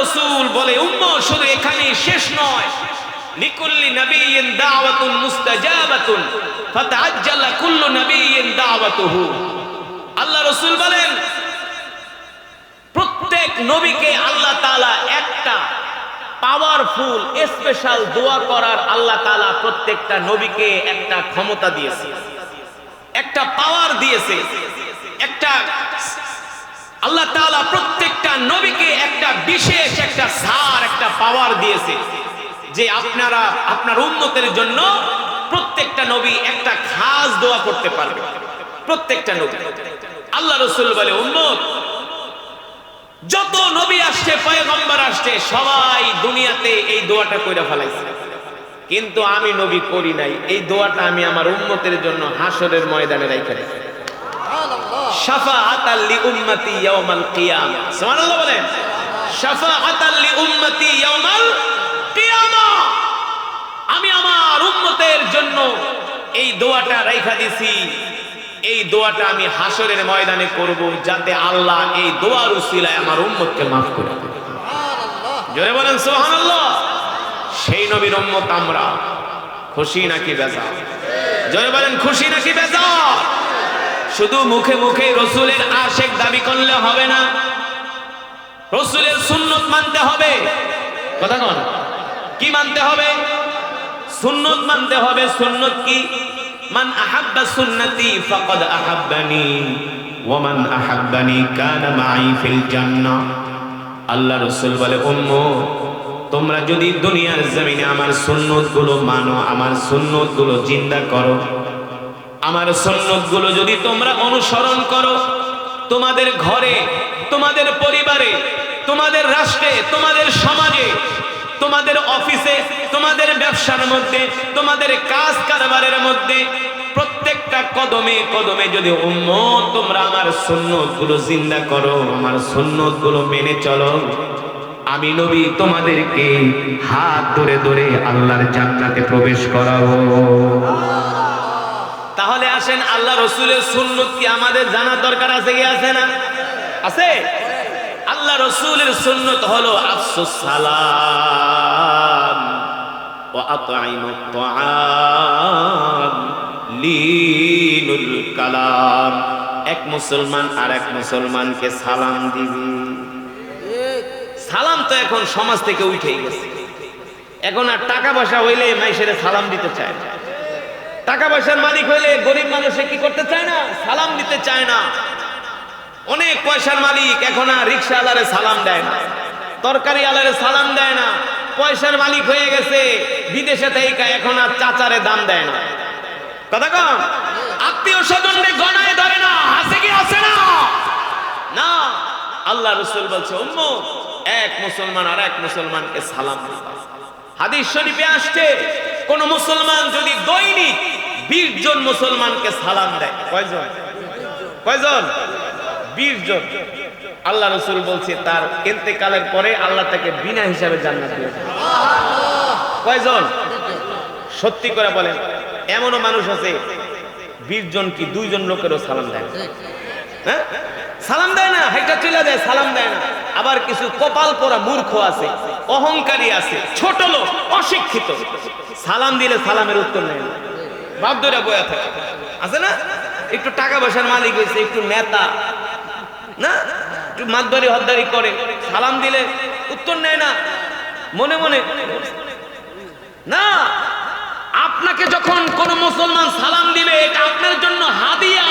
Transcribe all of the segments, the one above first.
রাসূল বলে উম্মত শুধু এখানেই শেষ নয়, লিকুল্লি নাবিয়্যিন দাওয়াতুন মুস্তাজাবাতুন ফাতাআজ্জালা কুল্লু নাবিয়্যিন দাওয়াতুহু। আল্লাহ রাসূল বলেন প্রত্যেক নবীকে আল্লাহ তাআলা একটা পাওয়ারফুল স্পেশাল দোয়া করার আল্লাহ তাআলা প্রত্যেকটা নবীকে একটা ক্ষমতা দিয়েছে, একটা পাওয়ার দিয়েছে, একটা আল্লাহ তাআলা প্রত্যেকটা নবীকে একটা বিশেষ একটা সার একটা পাওয়ার দিয়েছে যে আপনারা আপনার উম্মতের জন্য প্রত্যেকটা নবী একটা খাস দোয়া করতে পারবে। প্রত্যেকটা নবী আল্লাহ রাসূল বলে উম্মত যত নবী আসছে পয়গম্বর আসছে সবাই দুনিয়াতে এই দোয়াটা কইরা ফেলাইছে, কিন্তু আমি নবী করি নাই। এই দোয়াটা আমি আমার উম্মতের জন্য হাসরের ময়দানে রাইখা দিয়েছি, শাফাআতাল লি উম্মতি ইয়াউমাল কিয়ামা। সুবহানাল্লাহ বলেন, শাফাআতাল লি উম্মতি ইয়াউমাল কিয়ামা। আমি আমার উম্মতের জন্য এই দোয়াটা রাইখা দিছি, এই দোয়াটা আমি হাসরের ময়দানে করব যাতে আল্লাহ এই দোয়ার উসিলায় আমার উম্মতকে maaf করে দেন। সুবহানাল্লাহ, জোরে বলেন সুবহানাল্লাহ। সেই নবীর উম্মত আমরা, খুশি নাকি বেজার? জোরে বলেন খুশি নাকি বেজার? শুধু মুখে মুখে রাসূলের আশিক দাবি করলে হবে না, রাসূলের সুন্নাত মানতে হবে। কথা কোন? কি মানতে হবে? সুন্নাত মানতে হবে। সুন্নাত কি? মান আহাব্বা সুন্নতি ফাকাদ আহাব্বানি ওয়া মান আহাব্বানি কানা মাই ফিল জান্নাহ। আল্লাহ রাসূল বলে উম্মত তোমরা যদি দুনিয়ার জমিনে আমার সুন্নতগুলো মানো, আমার সুন্নতগুলো জিন্দা করো, আমার সুন্নতগুলো যদি তোমরা অনুসরণ করো, তোমাদের ঘরে, তোমাদের পরিবারে, তোমাদের রাষ্ট্রে, তোমাদের সমাজে, তোমাদের অফিসে, তোমাদের ব্যবসার মধ্যে, তোমাদের কাজ কারবারের মধ্যে, প্রত্যেকটা কদমে কদমে যদি উম্মত তোমরা আমার সুন্নতগুলো জিন্দা করো, আমার সুন্নতগুলো মেনে চলো, আমি নবী তোমাদেরকে হাত ধরে ধরে আল্লাহর জান্নাতে প্রবেশ করাবো। তাহলে আসেন আল্লাহ রাসূলের সুন্নাত কি আমাদের জানার দরকার আছে কি আছে না? আছে। আল্লাহ রাসূলের সুন্নাত হলো আফসুস সালাম ওয়া আতঈমুত তাআম লিনুল কালাম। এক মুসলমান আর এক মুসলমানকে সালাম দিবি। সালাম তো এখন সমাজ থেকে উঠে গেছে, এখন আর টাকা পয়সা হইলে মাইশের সালাম দিতে চায় না, টাকা পয়সার মালিক হইলে গরিব মানুষে কি করতে চায় না? সালাম দিতে চায় না। অনেক পয়সার মালিক এখন আর রিকশাওয়ালারে সালাম দেয় না, তরকারি আলারে সালাম দেয় না। পয়সার মালিক হয়ে গেছে, বিদেশে থেকে এখন আর চাচারে দাম দেয় না। কথা কম, আত্মীয় স্বজনকে গণায় ধরে না। আছে কি আছে না? না। আল্লাহ রাসূল বলছে উম্মত এক মুসলমান আর এক মুসলমানকে সালাম দিবা। হাদিস শরীফে আসছে কোন মুসলমান যদি দৈনিক 20 জন মুসলমানকে সালাম দেয়, কয়জন? কয়জন? 20 জন। আল্লাহ রাসূল বলছে তার ইন্তেকালের পরে আল্লাহ তাকে বিনা হিসাবে জান্নাত দিবে। কয়জন? সত্যি করে বলেন, এমনও মানুষ আছে 20 জন কি 2 জন লোকেরও সালাম দেয় না। হ্যাঁ, সালাম দেয় না, হাইটা চলে যায়, সালাম দেয় না। আবার কিছু কপাল পোড়া মূর্খ আছে, অহংকারী আছে, ছোট লোক, অশিক্ষিত, সালাম দিলে সালামের উত্তর নেয় না, বাপ ধরে বয়া থাকে। আছে না? একটু টাকা পয়সার মালিক হয়েছে, একটু নেতা না, একটু মাতবাড়ি হদ্দারি করে, সালাম দিলে উত্তর নেয় না, মনে মনে না। আপনাকে যখন কোন মুসলমান সালাম দিবে এটা আপনার জন্য হাদিয়া,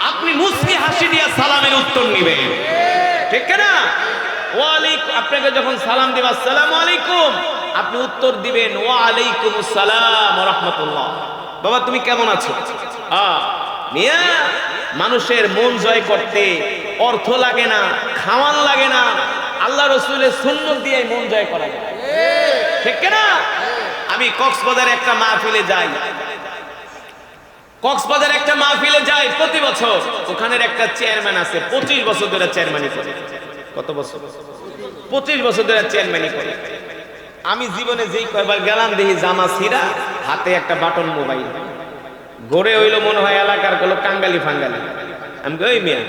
আপনি মুস্কি হাসি দিয়ে সালামের উত্তর নেবেন, ঠিক না? ওয়ালাইকুম, আপনাকে যখন সালাম দিবে আসসালামু আলাইকুম, আপনি উত্তর দিবেন ওয়া আলাইকুমুস সালাম ওয়া রাহমাতুল্লাহ। বাবা তুমি কেমন আছো? মিয়া, মানুষের মন জয় করতে অর্থ লাগে না, খাওয়ান লাগে না, আল্লাহ রাসূলের সুন্নাত দিয়ে মন জয় করা যায়, ঠিক না? আমি কক্সবাজারে একটা মাহফিলে যাই, কক্সবাজারে একটা মাহফিলে যাই প্রতি বছর। ওখানের একটা চেয়ারম্যান আছে, 25 বছর ধরে চেয়ারম্যানই করে। কত বছর? 25 বছর ধরে চেয়ারম্যানই করে। আমি জীবনে যেই কয়বার গেলাম দেখি জামা ছিঁড়া, হাতে একটা বাটন মোবাইল, গড়ে হইলো মনে হয় এলাকার কোনো কাঙ্গালি ফাঙ্গালি। আমি কই মিয়া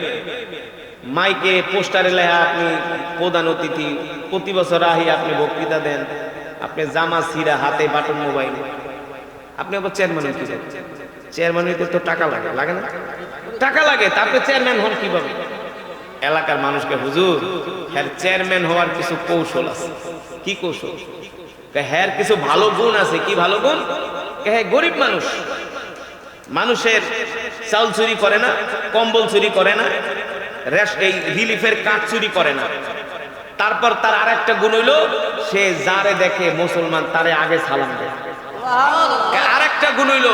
মাইকে পোস্টারে লেখা আপনি প্রধান অতিথি, প্রতি বছর আহি আপনি বক্তৃতা দেন, আপনি জামা ছিঁড়া, হাতে বাটন মোবাইল, আপনি আবার চেয়ারম্যান কি করেন? চেয়ারম্যান হইতে তো টাকা লাগে, লাগে না? টাকা লাগে, তারপরে চেয়ারম্যান হন কিভাবে? এলাকার মানুষকে হুজুর হ্যার চেয়ারম্যান হওয়ার কিছু কৌশল আছে। কি কৌশল? হ্যার কিছু ভালো গুণ আছে। কি ভালো গুণ? হ্যাঁ গরিব মানুষ, মানুষের চাউল চুরি করে না, কম্বল চুরি করে না, এই রিলিফের কাঠ চুরি করে না। তারপর তার আরেকটা গুণ হইলো সে যারে দেখে মুসলমান তারে আগে সালাম দেয়। আরেকটা গুণ হইলো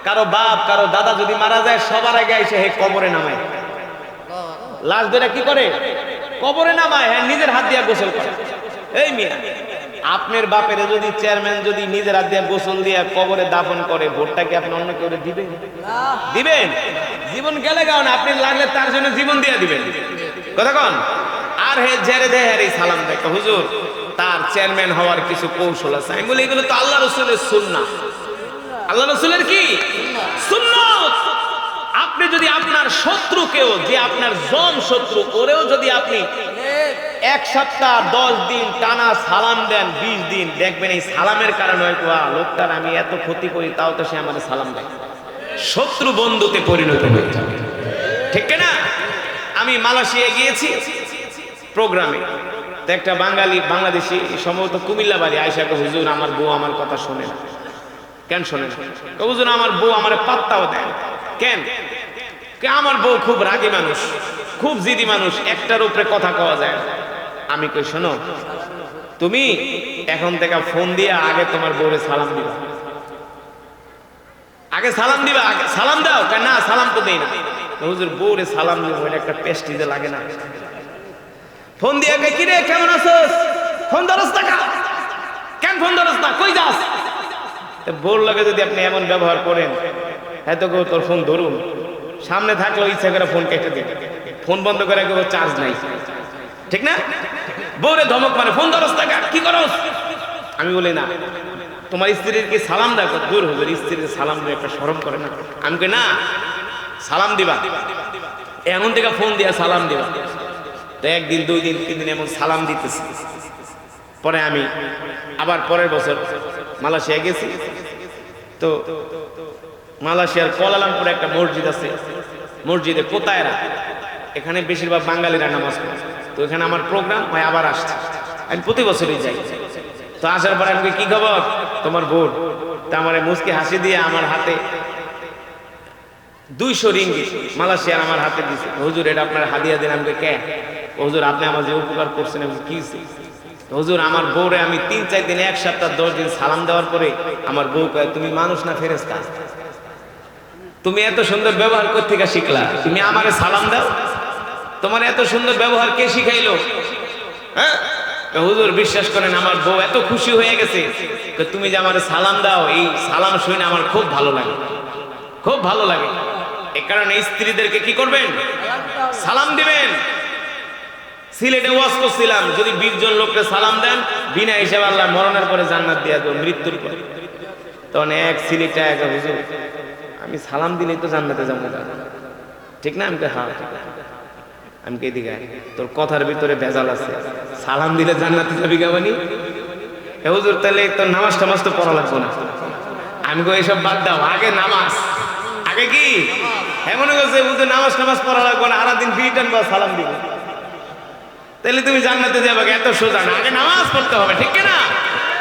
কারো বাপ কারো দাদা যদি মারা যায় সবার আগে এসে হে কবরে নামায়, লাশ ধরে কি করে? কবরে নামায়, হ্যাঁ নিজের হাত দিয়ে গোসল করে। এই মিয়া, আপনার বাপের যদি চেয়ারম্যান যদি নিজের হাত দিয়ে গোসল দিয়ে কবরে দাফন করে, ভোটটা কি আপনি অন্য কেউ দিবেন? দিবেন? জীবন গেলে গাও না, আপনি লাগলে তার জন্য জীবন দিয়ে দিবেন। কথা কন? আর হে জেরে দে হ্যাঁ সালাম দেয়। হুজুর তার চেয়ারম্যান হওয়ার কিছু কৌশল আছে। আমি বলি এগুলো তো আল্লাহ রসুলের সুন্নাহ। আল্লাহ রসুলের কি সুন্নাত? আপনি যদি আপনার শত্রুকেও, যে আপনার জন শত্রু, ওরেও যদি আপনি 1 সপ্তাহ 10 দিন টানা সালাম দেন, 20 দিন, দেখবেন এই সালামের কারণে হয়তো লোকটার আমি এত ক্ষতি করি তাও তো সে আমাদের সালাম দেয়, শত্রু বন্ধুতে পরিণত হয়ে যাবে। ঠিক না? আমি মালয়েশিয়া গিয়েছি প্রোগ্রামে, তো একটা বাংলাদেশি সম্ভবত কুমিল্লা বাড়ি, আয়েশাকে হুজুর আমার বউ আমার কথা শোনে না। কেন শোনে না? হুজুর আমার বউ আমার পাত্তাও দেয়। কেন? আমার বউ খুব রাগী মানুষ, খুব জিদি মানুষ, একটার উপরে কথা কওয়া যায়। আমি কই শোনো, তুমি এখন থেকে ফোন দিয়ে আগে তোমার বউরে সালাম দিবা, আগে সালাম দিবা, আগে সালাম দাও। না সালাম তো দেই না। হুজুর বউরে সালাম দিব, এটা একটা পেস্টিজে লাগে না? ফোন দিয়ে কি রে কেমন আছোস? ফোন ধরস না? কেন ফোন ধরস না? কই যাস? বউর লাগে যদি আপনি এমন ব্যবহার করেন, হয়তো কেউ তোর ফোন ধরুন, সামনে থাকলেও ইচ্ছা করে ফোন কেটে দিন, ফোন বন্ধ করে কেউ চার্জ নাই। ঠিক না? বউরে ধমক মানে ফোন ধরস না, কি করস? আমি বলি না, তোমার স্ত্রীর কি সালাম দেখো? দূর হুজুর, স্ত্রীর সালাম দিয়ে একটা শরম করে না? আমি কই না, সালাম দিবা, এমন থেকে ফোন দিয়া সালাম দিবা। তো 1 দিন 2 দিন 3 দিন এমন সালাম দিতেছি। পরে আমি আবার পরের বছর মালয়েশিয়া গেছি। তো মালয়েশিয়ার কুয়ালালামপুরে একটা মসজিদ আছে, মসজিদে কোতায়রা, এখানে বেশিরভাগ বাঙালিরা নামাজ পড়ে। তো এখানে আমার প্রোগ্রাম হয়, আবার আসছে, আমি প্রতি বছরই যাই। তো আসার পরে আমি কি খবর তোমার বোন? তা আমার মুচকি হাসি দিয়ে আমার হাতে 200 রিঙ্গিট মালয়েশিয়ার আমার হাতে দিয়েছে। হুজুর এটা আপনার হাদিয়া দেন। আমি কে? হুজুর আপনি আমার যে উপকার করছেন। আমি কি? হুজুর আমার বউরে আমি 3-4 দিন, 1 সপ্তাহ 10 দিন সালাম দেওয়ার পরে আমার বউ কয় তুমি মানুষ না ফেরেশতা? তুমি এত সুন্দর ব্যবহার কোথা থেকে শিখলা? তুমি আমারে সালাম দাও? তোমার এত সুন্দর ব্যবহার কে শিখাইলো? হ্যাঁ হুজুর বিশ্বাস করেন আমার বউ এত খুশি হয়ে গেছে, তুমি যে আমারে সালাম দাও, এই সালাম শুনে আমার খুব ভালো লাগে, খুব ভালো লাগে। এ কারণে স্ত্রীদেরকে কি করবেন? সালাম দিবেন। সিলেটে ওয়াজ করছিলাম, যদি 20 জন লোককে সালাম দেন বিনা হিসাবে আল্লাহ মরণের পরে জান্নাত দিয়ে দেব, মৃত্যুর পরে। তখন এক সিলেটে এক হুজুর আমি সালাম দিলেই তো জান্নাতে যাবো, ঠিক না? আমি হ্যাঁ ঠিক আছে। আমি কে দিকে তোর কথার ভিতরে ভেজাল আছে, সালাম দিলে জান্নাতে যাবি গাবানি? হুজুর তাহলে তোর নামাজ টামাজ তো পড়া লাগবো না। আমি কই এসব বাদ দাও, আগে নামাজ, আগে কি এমন করছে হুজুর নামাজ টামাজ পড়া লাগবো না, সারাদিন বিটান বা সালাম দিব, তাহলে তুমি জান্নাতে যাবে? এত সোজা না, আগে নামাজ পড়তে হবে, ঠিক না?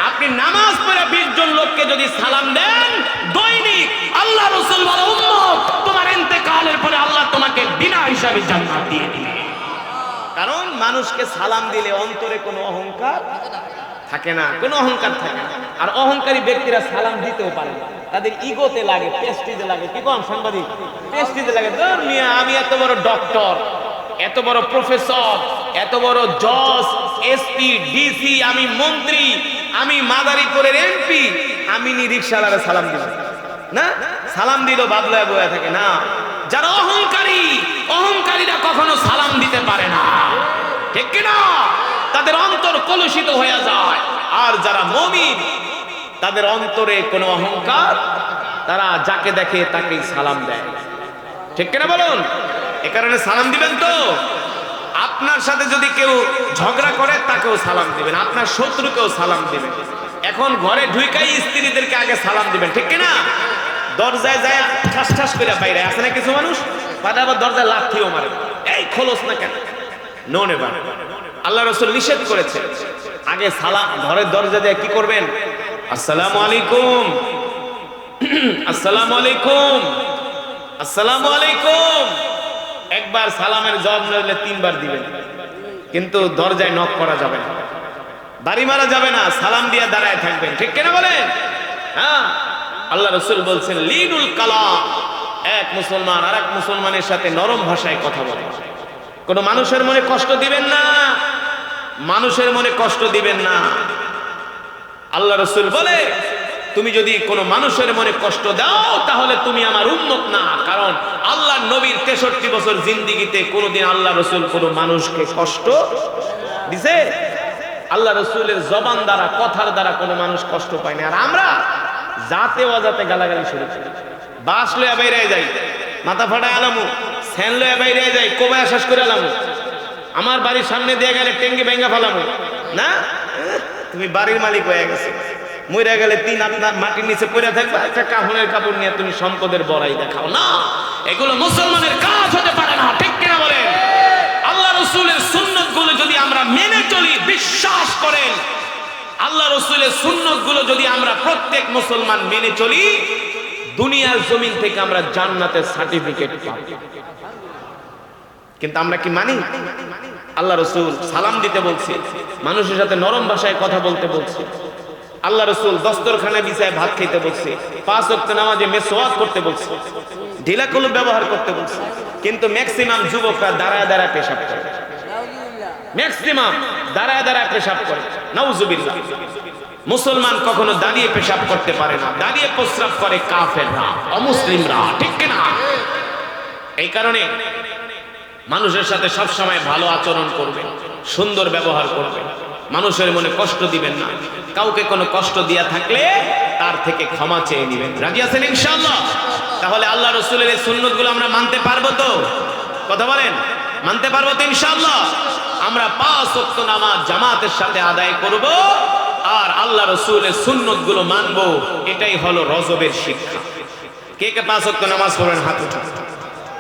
আপনি নামাজ পড়ে 20 জন লোককে যদি সালাম দেন দৈনিক, আল্লাহ রাসূল বলে উম্মত তোমার ইন্তেকালের পরে আল্লাহ তোমাকে বিনা হিসাবে জান্নাত দিয়ে দিবে। কারণ মানুষকে সালাম দিলে অন্তরে কোনো অহংকার থাকে না, কোনো অহংকার থাকে না। আর অহংকারী ব্যক্তিরা সালাম দিতেও পারে না, তাদের ইগোতে লাগে, প্রেস্টিজে লাগে। কি কোন সাংবাদিক? প্রেস্টিজে লাগে। ধর মিয়া আমি এত বড় ডক্টর, এত বড় প্রফেসর, এত বড় জজ, এসপি, ডিসি, আমি মন্ত্রী, আমি মাদারীপুরের এমপি, আমি নি রিকশাওয়ালারে সালাম দিব না? সালাম দিল বাদলায় বয়া থাকে না। যারা অহংকারী, অহংকারীরা কখনো সালাম দিতে পারে না, ঠিক কি না? তাদের অন্তর কলুষিত হয়ে যায়। আর যারা মুমিন তাদের অন্তরে কোনো অহংকার, তারা যাকে দেখে তাকেই সালাম দেয়, ঠিক কিনা বলুন? এ কারণে সালাম দিবেন তো। আপনার সাথে যদি কেউ ঝগড়া করে তাকেও সালাম দিবেন, আপনার শত্রুকেও সালাম দিবেন। এখন ঘরে ঢুকাই স্ত্রীদেরকে আগে সালাম দিবেন, ঠিক কিনা? দরজায় যায় ঠাস ঠাস করে বাইরে আসে না কিছু মানুষ, তারা আবার দরজায় লাথিও মারে, এই খোলস না কেন? No never. আল্লাহ রাসূল নিষেধ করেছে আগে সালাম, ঘরের দরজা দিয়ে কি করবেন? আসসালামু আলাইকুম, আসসালামু আলাইকুম, আসসালামু আলাইকুম। একবার সালামের জবাব নিলে তিনবার দিবেন, কিন্তু দরজায় নক করা যাবে না, বাড়ি মারা যাবে না, সালাম দিয়ে দাঁড়ায় থাকবেন, ঠিক কিনা বলেন? হ্যাঁ, আল্লাহ রাসূল বলছেন লিনুল কালাম, এক মুসলমান আর এক মুসলমানের সাথে নরম ভাষায় কথা বলে, কোন মানুষের মনে কষ্ট দিবেন না, মানুষের মনে কষ্ট দিবেন না। আল্লাহ রাসূল বলে তুমি যদি কোনো মানুষের মনে কষ্ট দাও তাহলে তুমি আমার উম্মত না, কারণ আল্লাহর নবীর 63 বছর জিন্দেগিতে কোনোদিন আল্লাহ রাসূল কোনো মানুষকে কষ্ট দিছে? আল্লাহ রাসূলের জবান দ্বারা, কথার দ্বারা কোনো মানুষ কষ্ট পায় না। আর আমরা জাতে অজাতে গালাগালি শুরু করি, বাস লয়ে বাইরে যাই, মাথা ফাটায় আলামু, স্যান লয়ে বাইরে যাই, কোবায় শেষ করে আলামু, আমার বাড়ির সামনে দিয়ে গেলে টেঙ্গি ভেঙ্গা ফেলামু না, তুমি বাড়ির মালিক হয়ে গেছে, মরে গেলে তিন আপনার মাটির নিচে পড়ে থাকবে, একটা কাফনের কাপড় নিয়ে তুমি সম্পদের বড়াই দেখাও না, এগুলো মুসলমানের কাজ হতে পারে না, ঠিক কিনা বলেন? আল্লাহ রাসূলের সুন্নাতগুলো যদি আমরা মেনে চলি, বিশ্বাস করেন আল্লাহ রাসূলের সুন্নাতগুলো যদি আমরা প্রত্যেক মুসলমান মেনে চলি, দুনিয়ার জমিন থেকে আমরা জান্নাতের সার্টিফিকেট পাবো। কিন্তু আমরা কি মানি? আল্লাহ রাসূল সালাম দিতে বলছে, মানুষের সাথে নরম ভাষায় কথা বলতে বলছে, আল্লাহ রাসূল দস্তরখানে বিছায় ভাত খেতে বলছে, 5 ওয়াক্ত নামাজে মিসওয়াক করতে বলছে, ঢিলা কলম ব্যবহার করতে বলছে, কিন্তু ম্যাক্সিমাম যুবকরা দাঁড়ায় দাঁড়ায় পেশাব করে, ম্যাক্সিমাম দাঁড়ায় দাঁড়ায় পেশাব করে, নাউজুবিল্লাহ। মুসলমান কখনো দাঁড়িয়ে পেশাব করতে পারে না, দাঁড়িয়ে প্রস্রাব করে কাফেররা, অমুসলিমরা, ঠিক কিনা? এই কারণে মানুষের সাথে সব সময় ভালো আচরণ করবেন, সুন্দর ব্যবহার করবেন, মানুষের মনে কষ্ট দিবেন না, কাউকে কোনো কষ্ট দিয়া থাকলে তার থেকে ক্ষমা চেয়ে নেবেন। রাজি আছেন ইনশাআল্লাহ? তাহলে আল্লাহ রাসূলের এই সুন্নাতগুলো আমরা মানতে পারবো তো? কথা বলেন, মানতে পারবো তো ইনশাআল্লাহ? আমরা 5 ওয়াক্ত নামাজ জামাতের সাথে আদায় করব আর আল্লাহ রাসূলের সুন্নাতগুলো মানবো, এটাই হলো রজবের শিক্ষা। কে কে 5 ওয়াক্ত নামাজ পড়েন? হাত উঠান,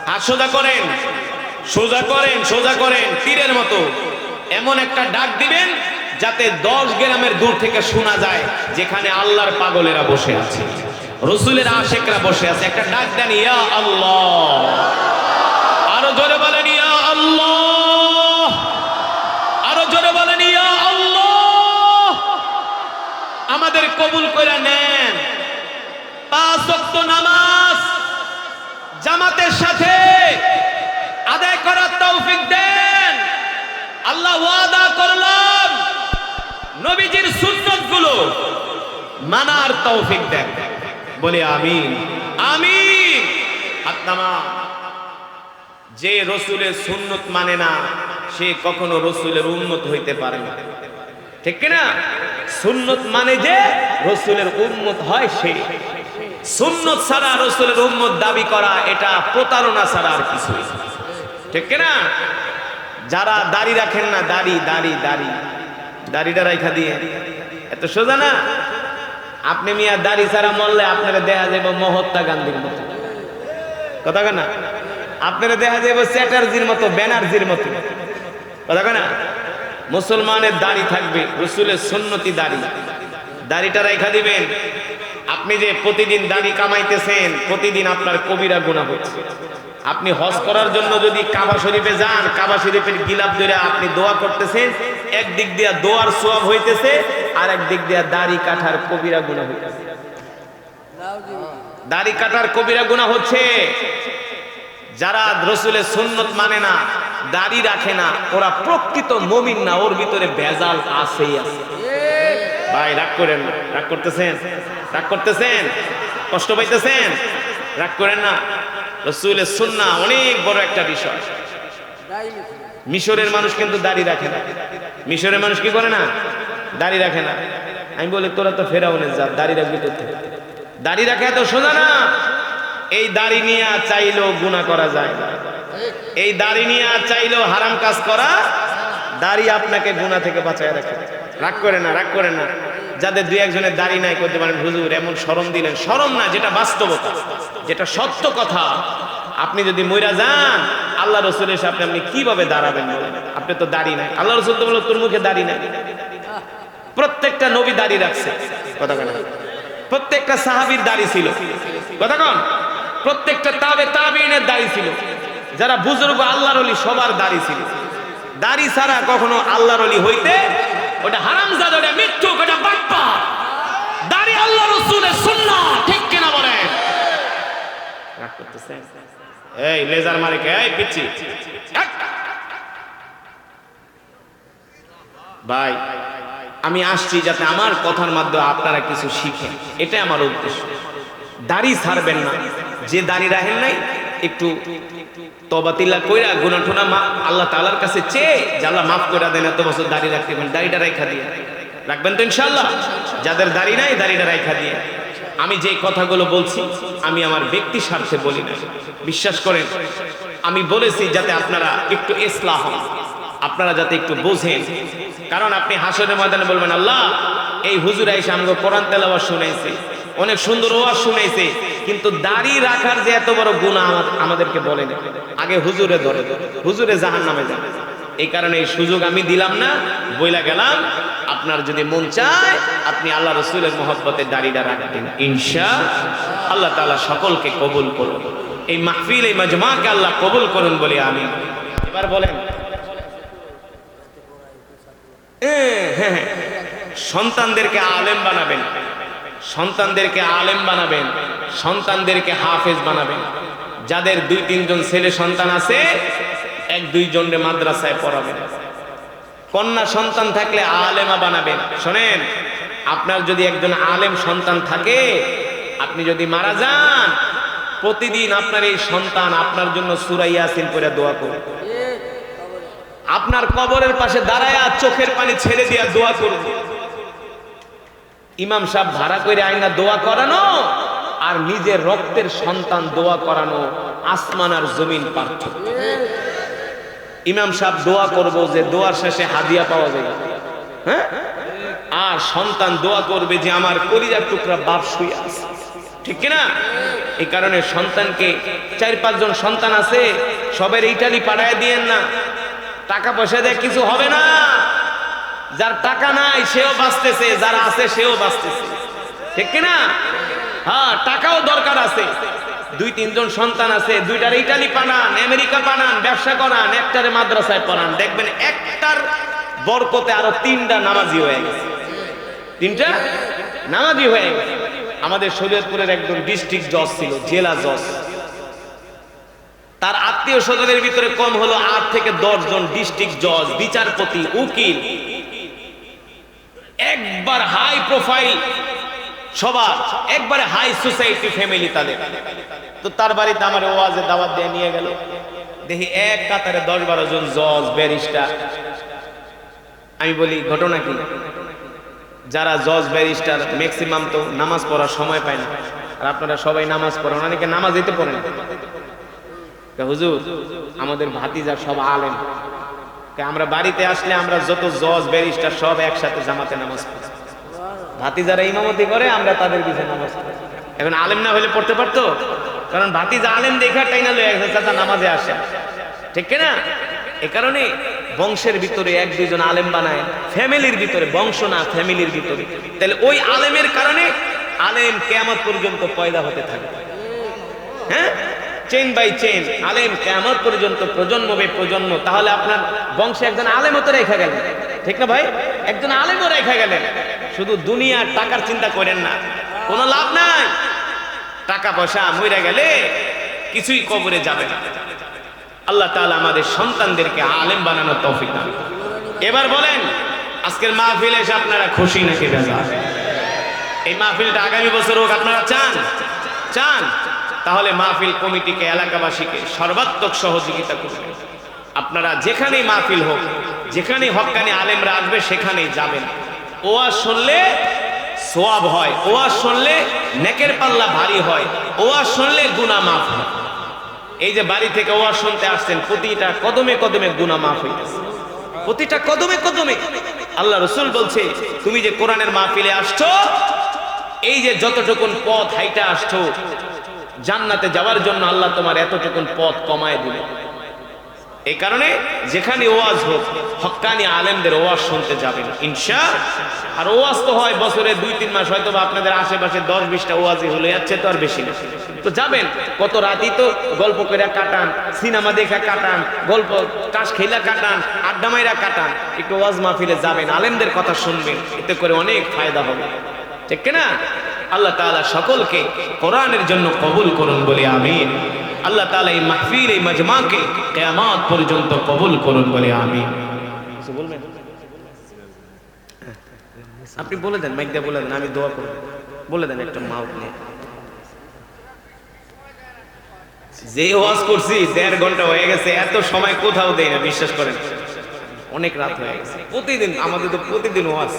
হাত সোজা করেন, সোজা করেন, সোজা করেন, তীরের মতো এমন একটা ডাক দিবেন যাতে 10 গ্রামের দূর থেকে শোনা যায় যেখানে আল্লাহর পাগলেরা বসে আছে, রাসূলের আশিকরা বসে আছে। একটা ডাক দেন, ইয়া আল্লাহ, আরো জোরে বলেন ইয়া আল্লাহ, আরো জোরে বলেন ইয়া আল্লাহ। আমাদের কবুল করে নেন, 5 ওয়াক্ত নামাজ জামাতের সাথে আদায় করার তৌফিক দেন। আল্লাহ ওয়াদা করলাম নবীজির সুন্নাতগুলো মানার তৌফিক দেন, বলে আমিন, আমিন। হাত নামা। যে রাসূলের সুন্নাত মানে না সে কখনো রাসূলের উম্মত হইতে পারে না, ঠিক কি না? সুন্নাত মানে যে রাসূলের উম্মত হয় সে। সুন্নাত ছাড়া রাসূলের উম্মত দাবি করা এটা প্রতারণা ছাড়া আর কিছুই, ঠিক কি না? যারা দাড়ি রাখেন না, দাড়িটা রাখা দিয়ে এত সোজা না। আপনি মিয়া দাড়ি ছাড়া মরলে আপনারা দেখা যাবে মহাত্মা গান্ধীর মতো, কথা না? আপনারা দেখা যাবে চ্যাটার্জির মতো, ব্যানার্জির মতো, কথা না? মুসলমানের দাড়ি থাকবে, রাসূলের সুন্নতি দাড়িটা রাখা দিবেন। আপনি যে প্রতিদিন দাড়ি কামাইতেছেন, প্রতিদিন আপনার কবিরা গুনাহ হচ্ছে। আপনি হজ করার জন্য যদি কাবা শরীফে যান, কাবা শরীফের গিলাফ ধরে আপনি দোয়া করতেছেন, একদিক দিয়ে দোয়ার সওয়াব হইতেছে আর একদিক দিয়ে দাড়ি কাটার কবিরা গুনাহ হইতেছে। দাড়ি কাটার কবিরা গুনাহ হচ্ছে। যারা রাসূলের সুন্নাত মানে না, দাড়ি রাখে না, ওরা প্রকৃত মুমিন না, ওর ভিতরে ভেজাল আছেই আছে। ভাই রাগ করেন না, রাগ করতেছেন, কষ্ট পাইতেছেন, রাগ করেন না। রাসূলের সুন্নাহ অনেক বড় একটা বিষয়। মিশরের মানুষ কিন্তু দাড়ি রাখে না। মিশরের মানুষ কি করে না? দাড়ি রাখে না। আমি বলি তোরা তো ফেরাউনের জাত, দাড়ি রাখবি তো? দাড়ি রাখা এত সোজা না। এই দাড়ি নিয়ে চাইলেও গুনাহ করা যায় না। এই দাড়ি নিয়ে আর চাইলেও হারাম কাজ করা, দাড়ি আপনাকে গুনাহ থেকে বাঁচায় রাখে। রাগ করে না, রাগ করে না। যাদের দুই একজনের দাড়ি নাই করতে পারেন, হুজুর এমন শরম দিলেন। শরম না, যেটা বাস্তবতা, যেটা সত্য কথা। আপনি যদি মইরা যান, আল্লাহ রসুলের সামনে আপনি কিভাবে দাঁড়াবেন বলেন? আপনি তো দাড়ি নাই। আল্লাহ রসুল তো বলল তোর মুখে দাড়ি নাই। প্রত্যেকটা নবী দাড়ি রাখছে, কথা কেন? প্রত্যেকটা সাহাবীর দাড়ি ছিল, কথা কন? প্রত্যেকটা তাবেঈনের দাড়ি ছিল। যারা বুজুর্গ আল্লাহর ওলি সবার দাড়ি ছিল। দাড়ি ছাড়া কখনো আল্লাহর ওলি হইতে, ওটা হারামজাদা, ওটা মিথ্যুক, ওটা বাটপার। দাড়ি আল্লাহ রাসূলের সুন্নাহ, ঠিক কিনা বলেন? রাগ করতেছেন? এই লেজার মারে কে? এই পিচ্চি ভাই, আমি আসছি যাতে আমার কথার মাধ্যমে আপনারা কিছু শিখেন, এটাই আমার উদ্দেশ্য। দাড়ি ছাড়বেন না। যে দাড়ি রাখেন নাই, একটু তওবা তিলা কইরা গুনাহ টুনা আল্লাহ তাআলার কাছে চেয়ে যে আল্লাহ মাফ করে দেন, এত বছর দাড়ি রাখতে পারেন, দাড়িটা রাখা দিয়ে রাখবেন তো ইনশাআল্লাহ। যাদের দাড়ি নাই, দাড়িটা রাখা দিয়ে। আমি যে কথাগুলো বলছি, আমি আমার ব্যক্তি স্বার্থে বলি না, বিশ্বাস করেন। আমি বলেছি যাতে আপনারা একটু ইসলাহ হন, আপনারা যাতে একটু বোঝেন। কারণ আপনি হাসরের ময়দানে বলবেন, আল্লাহ এই হুজুর আইসা আমাকে কোরআন তেলাওয়াত শুনাইছে, অনেক সুন্দর ওয়াজ শুনাইছে, কিন্তু দাড়ি রাখার যে এত বড় গুনাহ আমাদেরকে বলেন। আগে হুজুরে ধরে, হুজুরে জাহান্নামে যাবে। এই কারণে এই সুযোগ আমি দিলাম না, বইলা গেলাম। আপনার যদি মন চায়, আপনি আল্লাহ রাসূলের মহব্বতে দাড়িটা রাখবেন, ইনশাআল্লাহ তাআলা সকলকে কবুল করুন। এই মাহফিল, এই মাজমাকে আল্লাহ কবুল করুন বলে আমিন। এবার বলেন, হ্যাঁ, সন্তানদেরকে আলেম বানাবেন, সন্তানদেরকে আলেম বানাবেন, সন্তানদেরকে হাফেজ বানাবেন। যাদের 2-3 ছেলে সন্তান আছে, 1-2 জনকে মাদ্রাসায় পড়াবেন। কন্যা সন্তান থাকলে আলেমা বানাবেন। শোনেন, আপনার যদি একজন আলেম সন্তান থাকে, আপনি যদি মারা যান, প্রতিদিন আপনার এই সন্তান আপনার জন্য সূরা ইয়াসিন পড়ে দোয়া করবে। আপনার কবরের পাশে দাঁড়ায়া চোখের পানি ছেড়ে দিয়া দোয়া করবে। ইমাম সাহেব ভাড়া করে আইনা দোয়া করানো আর নিজের রক্তের সন্তান দোয়া করানো, আসমান আর জমিন পার্থক্য। ইমাম সাহেব দোয়া করবো যে দোয়ার শেষে হাদিয়া পাওয়া যায়, হ্যাঁ, আর সন্তান দোয়া করবে যে আমার কলিজার টুকরা বাপ শুয়ে আছে, ঠিক কিনা? এই কারণে সন্তানকে, 4-5 জন সন্তান আছে, সবের ইটালি পাঠায় দিয়েন না। টাকা পয়সা দিয়ে কিছু হবে না। যার টাকা নাই সেও বাঁচতেছে, যার আছে সেও বাঁচতেছে, ঠিক কিনা? হ্যাঁ, টাকাও দরকার আছে। 2-3 জন সন্তান আছে, 2টার ইটালি পাঠান, আমেরিকা পাঠান, ব্যবসা করান, একটারে মাদ্রাসায় পড়ান, দেখবেন একটার বরকতে আরো 3টা নামাজি হয়ে গেছে, 3টা নামাজি হয়ে গেছে। আমাদের শরীয়তপুরের একজন ডিস্ট্রিক্ট জজ ছিল, জেলা জজ। তার আত্মীয় স্বজনের ভিতরে কম হলো 8 থেকে 10 জন ডিস্ট্রিক্ট জজ, বিচারপতি, উকিল, একবার হাই প্রোফাইল, সবার একবারে হাই সোসাইটি ফ্যামিলি তাদের। তো তার বাড়িতে আমার ওয়াজে দাওয়াত দিয়ে নিয়ে গেল। দেখি এক কাতারে 10-12 জন জজ, ব্যারিস্টার। আমি বলি ঘটনা কি? যারা জজ ব্যারিস্টার ম্যাক্সিমাম তো নামাজ পড়ার সময় পায় না, আর আপনারা সবাই নামাজ পড়েন, অনেকে নামাজ দিতে পড়েন। হুজুর আমাদের ভাতিজা সব আলেম, আমরা বাড়িতে আসলে আমরা যত জজ ব্যারিস্টার সব একসাথে জামাতে নামাজ পড়ি। ভাতিজারা ইমামতি করে, আমরা তাদের পিছনে নামাজ পড়ি। এখন আলেম না হলে পড়তে পারতো? কারণ ভাতিজা আলেম দেখা টাইনা লয়ে গেছে, চাচা নামাজে আসে, ঠিক কিনা? এই কারণে বংশের ভিতরে 1-2 জন আলেম বানায়, ফ্যামিলির ভিতরে, বংশ না ফ্যামিলির ভিতরে। তাহলে ওই আলেমের কারণে আলেম কিয়ামত পর্যন্ত পয়দা হতে থাকে, হ্যাঁ, চেইন বাই চেইন আলেম কিয়ামত পর্যন্ত, প্রজন্ম বে প্রজন্ম। তাহলে আপনার বংশে একজন আলেমও তো রেখা গেলেন, ঠিক না ভাই? একজন আলেমও রেখা গেলেন। শুধু দুনিয়ার টাকার চিন্তা করেন না, কোনো লাভ নাই। টাকা পয়সা মইরা গেলে কিছুই কবরে যাবে না। আল্লাহ তাআলা আমাদের সন্তানদেরকে আলেম বানানোর তৌফিক দান। এবার বলেন, আজকের মাহফিলে এসে আপনারা খুশি নাকি বেজার? এই মাহফিলটা আগামী বছর হোক, আপনারা চান? চান? তাহলে মাহফিল কমিটিকে, এলাকাবাসীকে সর্বাত্মক সহযোগিতা করবেন। আপনারা যেখানেই মাহফিল হোক, যেখানেই হক্কানি আলেমরা আসবে, সেখানেই যাবেন। ওয়াজ শুনলে সওয়াব হয়, ওয়াজ শুনলে নেকের পাল্লা ভারী হয়, ওয়াজ শুনলে গুনাহ মাফ হয়। এই যে বাড়ি থেকে ওয়াজ শুনতে আসছেন, প্রতিটা কদমে কদমে গুনাহ মাফ হইতেছে, প্রতিটা কদমে কদমে। আল্লাহ রাসূল বলছে, তুমি যে কোরআনের মাহফিলে আসছো, এই যে যতটুকুন পথ হাইটা আসছো, জান্নাতে যাওয়ার জন্য আল্লাহ তোমার এতটুকুন পথ কমায় দিবে। এই কারণে যেখানে ওয়াজ হোক, হক্কানি আলেমদের ওয়াজ শুনতে যাবেন ইনশাআল্লাহ। আর ওয়াজ তো হয় বছরে 2-3 মাস, হয়তো আপনাদের আশেপাশে 10-20টা ওয়াজই হলে যাচ্ছে, তো আর বেশি না। তো যাবেন, কত রাতই তো গল্প করে কাটান, সিনেমা দেখা কাটান, গল্প কাশ খেলা কাটান, আড্ডা মাইরা কাটান, একটু ওয়াজ মাহফিলে যাবেন, আলেমদের কথা শুনবেন, এতে করে অনেক ফায়দা হবে, ঠিক কিনা? আল্লাহ তাআলা সকলকে কোরআনের জন্য কবুল করুন বলে আমিন। আল্লাহ তাআলা এই মাহফিল, এই মাজমাকে কিয়ামত পর্যন্ত কবুল করুন বলে আমিন। কিছু বলবেন? আপনি বলে দেন, মাইক দিয়ে বলে দেন, আমি দোয়া করব। বলে দেন একটা মাউথ নিয়ে। যে ওয়াজ করছি 1.5 ঘন্টা হয়ে গেছে, এত সময় কোথাও দেই না, বিশ্বাস করেন, অনেক রাত হয়ে গেছে। প্রতিদিন আমাদের তো প্রতিদিন ওয়াজ।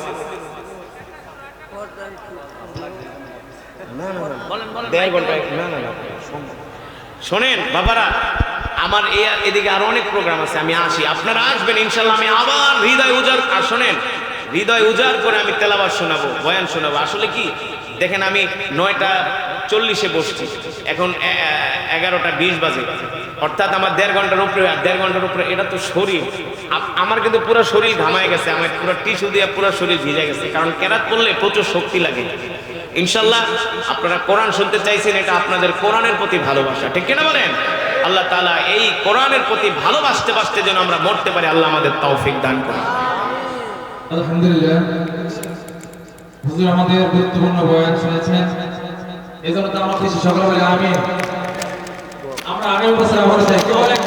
না না না, 1.5 ঘন্টা না না না। শোনেন বাবারা, আমার এদিকে আরো অনেক প্রোগ্রাম আছে, আমি আসি, আপনারা আসবেন ইনশাআল্লাহ। আমি আবার হৃদয় উজাড়, আর শোনেন, হৃদয় উজাড় করে আমি তেলাওয়াত শোনাবো, বয়ান শোনাবো। আসলে কি দেখেন, আমি 9:40 বসছি, এখন 11:20 বাজে, অর্থাৎ আমার 1.5 ঘন্টার উপরে, আর 1.5 ঘন্টার উপরে। এটা তো শরীর, আমার কিন্তু পুরো শরীর ঘামায় গেছে, আমার পুরো টিস্যু দিয়ে পুরো শরীর ভিজে গেছে, কারণ কেরাত করলে প্রচুর শক্তি লাগে। ইনশাআল্লাহ আপনারা কোরআন শুনতে চাইছেন, এটা আপনাদের কোরআনের প্রতি ভালোবাসা, ঠিক কিনা বলেন? আল্লাহ তাআলা এই কোরআনের প্রতি ভালোবাসতে বাসতে যেন আমরা মরতে পারি, আল্লাহ আমাদের তৌফিক দান করুন। আলহামদুলিল্লাহ, হুজুর আমাদের গুরুত্বপূর্ণ বয়ান শুনেছেন, এজন্য তো আমরা খুশি, সকলে বলি আমিন। আমরা আগামী বছর আবার চাই, কেবল